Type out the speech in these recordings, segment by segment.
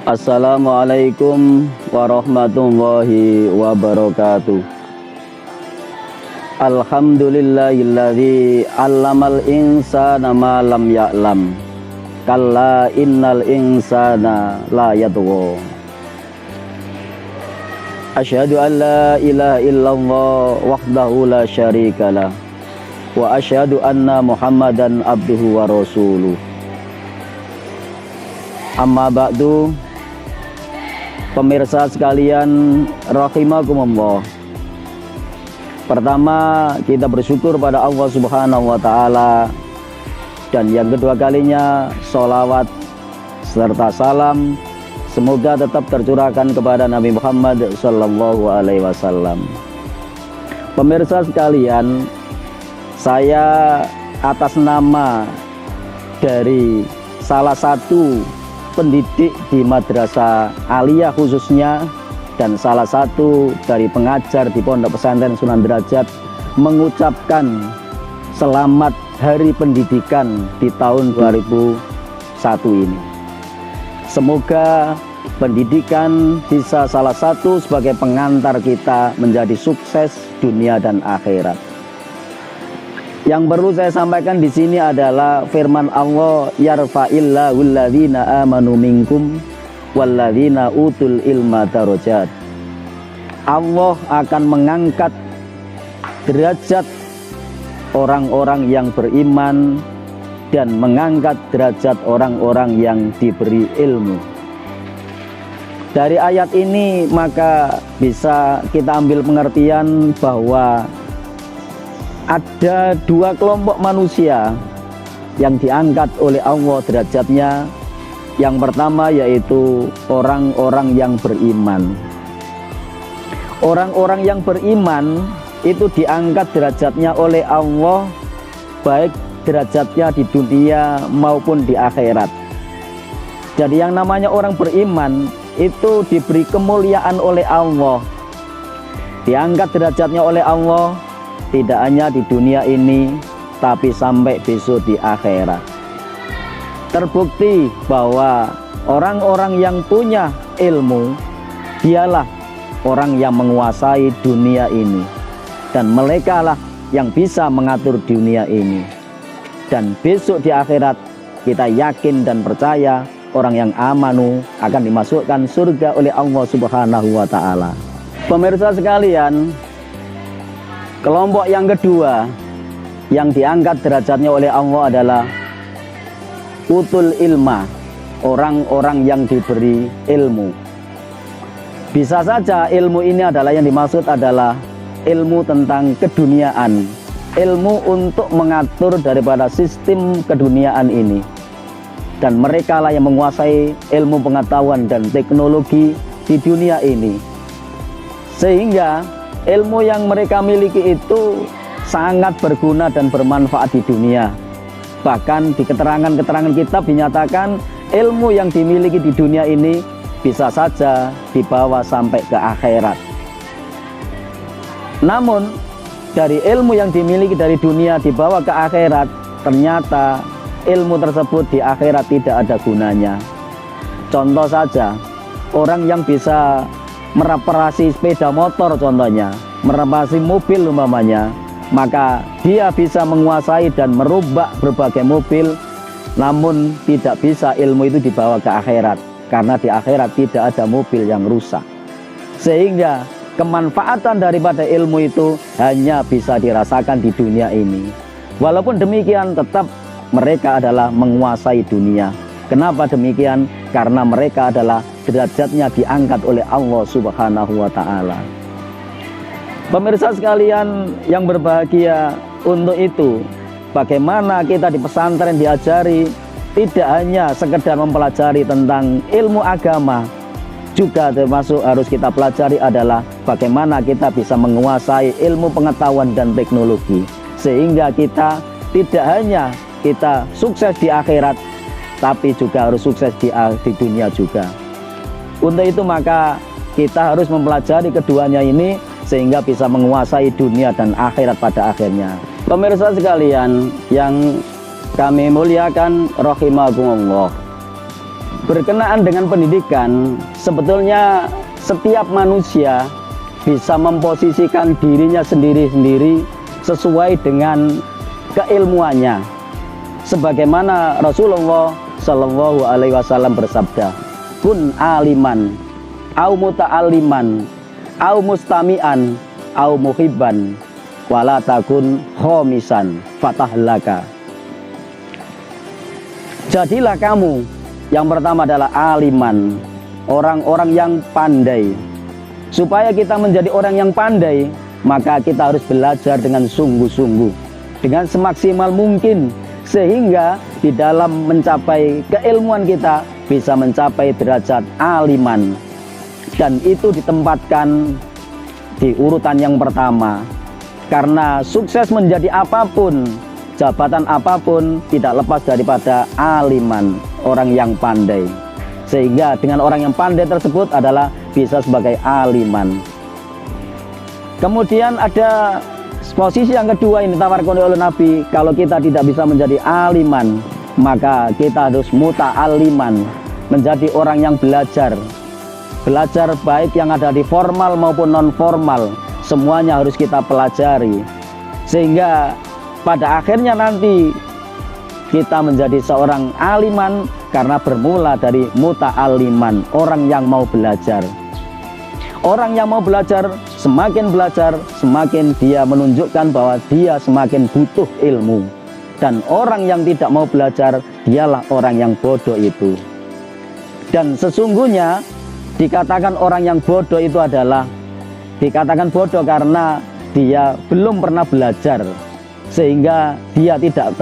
Assalamualaikum warahmatullahi wabarakatuh. Alhamdulillahilladzi 'allamal insana ma lam ya'lam. Kalla innal insana la yatgha. Asyhadu an la ilaha illallah wahdahu la syarikalah wa asyhadu anna Muhammadan abduhu wa rasuluh. Amma ba'du. Pemirsa sekalian rahimakumullah. Pertama, kita bersyukur pada Allah Subhanahu wa taala, dan yang kedua kalinya sholawat serta salam semoga tetap tercurahkan kepada Nabi Muhammad sallallahu alaihi wasallam. Pemirsa sekalian, saya atas nama dari salah satu pendidik di madrasah aliyah khususnya dan salah satu dari pengajar di Pondok Pesantren Sunan Derajat mengucapkan selamat Hari Pendidikan di tahun 2001 ini. Semoga pendidikan bisa salah satu sebagai pengantar kita menjadi sukses dunia dan akhirat. Yang perlu saya sampaikan di sini adalah firman Allah, yarfa'illahu alladzina amanu minkum walladzina utul ilma darajat. Allah akan mengangkat derajat orang-orang yang beriman dan mengangkat derajat orang-orang yang diberi ilmu. Dari ayat ini maka bisa kita ambil pengertian bahwa ada dua kelompok manusia yang diangkat oleh Allah derajatnya. Yang pertama yaitu orang-orang yang beriman. Orang-orang yang beriman itu diangkat derajatnya oleh Allah, baik derajatnya di dunia maupun di akhirat. Jadi yang namanya orang beriman itu diberi kemuliaan oleh Allah, diangkat derajatnya oleh Allah, tidak hanya di dunia ini, tapi sampai besok di akhirat. Terbukti bahwa orang-orang yang punya ilmu, dialah orang yang menguasai dunia ini. Dan mereka lah yang bisa mengatur dunia ini. Dan besok di akhirat, kita yakin dan percaya orang yang amanu akan dimasukkan surga oleh Allah Subhanahu wa ta'ala. Pemirsa sekalian, kelompok yang kedua yang diangkat derajatnya oleh Allah adalah utul ilma, orang-orang yang diberi ilmu. Bisa saja ilmu ini adalah yang dimaksud adalah ilmu tentang keduniaan, ilmu untuk mengatur daripada sistem keduniaan ini. Dan mereka lah yang menguasai ilmu pengetahuan dan teknologi di dunia ini. Sehingga ilmu yang mereka miliki itu sangat berguna dan bermanfaat di dunia. Bahkan di keterangan-keterangan kitab dinyatakan ilmu yang dimiliki di dunia ini bisa saja dibawa sampai ke akhirat. Namun dari ilmu yang dimiliki dari dunia dibawa ke akhirat, ternyata ilmu tersebut di akhirat tidak ada gunanya. Contoh saja, orang yang bisa mereparasi sepeda motor contohnya, mereparasi mobil umpamanya, maka dia bisa menguasai dan merubah berbagai mobil, namun tidak bisa ilmu itu dibawa ke akhirat, karena di akhirat tidak ada mobil yang rusak. Sehingga kemanfaatan daripada ilmu itu hanya bisa dirasakan di dunia ini. Walaupun demikian tetap mereka adalah menguasai dunia. Kenapa demikian? Karena mereka adalah derajatnya diangkat oleh Allah Subhanahu wa ta'ala. Pemirsa sekalian yang berbahagia, untuk itu bagaimana kita di pesantren diajari tidak hanya sekedar mempelajari tentang ilmu agama, juga termasuk harus kita pelajari adalah bagaimana kita bisa menguasai ilmu pengetahuan dan teknologi. sehingga kita tidak hanya kita sukses di akhirat, tapi juga harus sukses di dunia juga. Untuk itu maka kita harus mempelajari keduanya ini sehingga bisa menguasai dunia dan akhirat pada akhirnya. Pemirsa sekalian yang kami muliakan rahimakumullah, berkenaan dengan pendidikan, sebetulnya setiap manusia bisa memposisikan dirinya sendiri-sendiri sesuai dengan keilmuannya. Sebagaimana Rasulullah Shallallahu Alaihi Wasallam bersabda, kun aliman, au muta'alliman, au mustami'an, au muhibban, wala takun khomisan, fatahlaka. Jadilah kamu, yang pertama adalah aliman, orang-orang yang pandai. Supaya kita menjadi orang yang pandai, maka kita harus belajar dengan sungguh-sungguh, dengan semaksimal mungkin, sehingga di dalam mencapai keilmuan kita bisa mencapai derajat aliman. Dan itu ditempatkan di urutan yang pertama. Karena sukses menjadi apapun, jabatan apapun, tidak lepas daripada aliman, orang yang pandai. Sehingga dengan orang yang pandai tersebut adalah bisa sebagai aliman. Kemudian ada posisi yang kedua yang ditawarkan oleh Nabi. Kalau kita tidak bisa menjadi aliman, maka kita harus muta'alliman, menjadi orang yang belajar. Belajar baik yang ada di formal maupun non formal, semuanya harus kita pelajari. Sehingga pada akhirnya nanti kita menjadi seorang aliman karena bermula dari muta'alliman, orang yang mau belajar. Orang yang mau belajar, semakin dia menunjukkan bahwa dia semakin butuh ilmu. Dan orang yang tidak mau belajar, dialah orang yang bodoh itu. Dan sesungguhnya dikatakan orang yang bodoh itu adalah dikatakan bodoh karena dia belum pernah belajar, sehingga dia tidak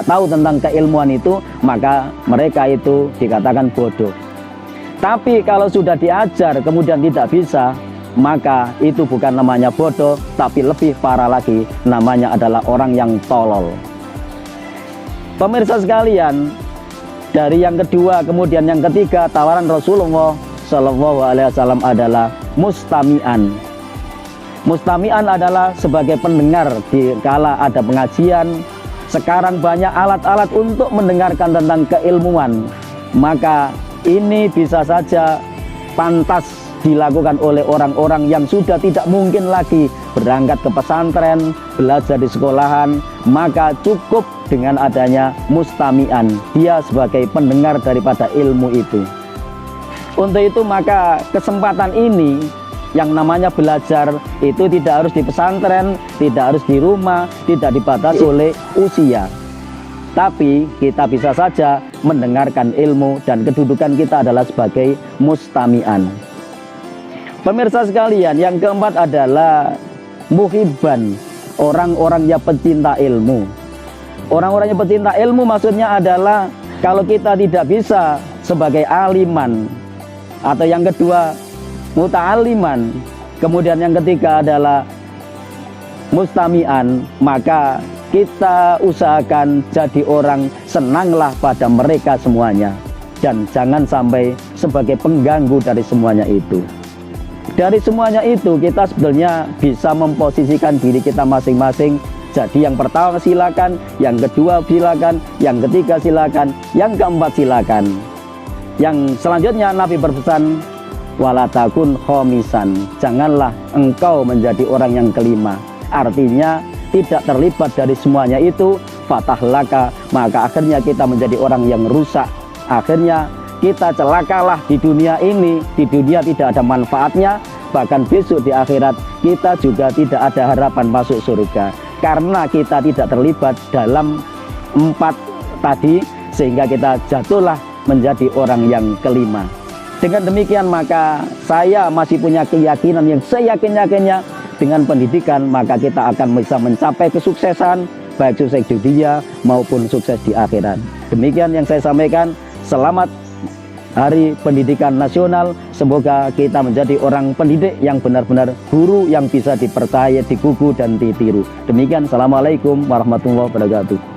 tahu tentang keilmuan itu, maka mereka itu dikatakan bodoh. Tapi kalau sudah diajar kemudian tidak bisa, maka itu bukan namanya bodoh, tapi lebih parah lagi, namanya adalah orang yang tolol. Pemirsa sekalian, dari yang kedua kemudian yang ketiga, tawaran Rasulullah Shallallahu Alaihi Wasallam adalah mustami'an. Mustami'an adalah sebagai pendengar di kala ada pengajian. Sekarang banyak alat-alat untuk mendengarkan tentang keilmuan, maka ini bisa saja pantas dilakukan oleh orang-orang yang sudah tidak mungkin lagi berangkat ke pesantren, belajar di sekolahan, maka cukup dengan adanya mustami'an, dia sebagai pendengar daripada ilmu itu. Untuk itu maka kesempatan ini yang namanya belajar itu tidak harus di pesantren, tidak harus di rumah, tidak dibatasi oleh usia. Tapi kita bisa saja mendengarkan ilmu dan kedudukan kita adalah sebagai mustami'an. Pemirsa sekalian, yang keempat adalah muhibban, orang-orang yang pecinta ilmu. Orang-orang yang pecinta ilmu maksudnya adalah kalau kita tidak bisa sebagai aliman, atau yang kedua muta'alliman, kemudian yang ketiga adalah mustami'an, maka kita usahakan jadi orang senanglah pada mereka semuanya, dan jangan sampai sebagai pengganggu dari semuanya itu. Dari semuanya itu kita sebetulnya bisa memposisikan diri kita masing-masing. Jadi yang pertama silakan, yang kedua silakan, yang ketiga silakan, yang keempat silakan. Yang selanjutnya Nabi berpesan, wala takun khomisan, janganlah engkau menjadi orang yang kelima. Artinya tidak terlibat dari semuanya itu, fatahlaka, maka akhirnya kita menjadi orang yang rusak. Akhirnya kita celakalah di dunia ini, di dunia tidak ada manfaatnya, bahkan besok di akhirat kita juga tidak ada harapan masuk surga. Karena kita tidak terlibat dalam 4 tadi, sehingga kita jatuhlah menjadi orang yang kelima. Dengan demikian maka saya masih punya keyakinan yang seyakin-yakinnya, dengan pendidikan maka kita akan bisa mencapai kesuksesan, baik sukses di dunia maupun sukses di akhirat. Demikian yang saya sampaikan. Selamat Hari Pendidikan Nasional. Semoga kita menjadi orang pendidik yang benar-benar guru yang bisa dipercaya, digugu dan ditiru. Demikian, assalamualaikum warahmatullahi wabarakatuh.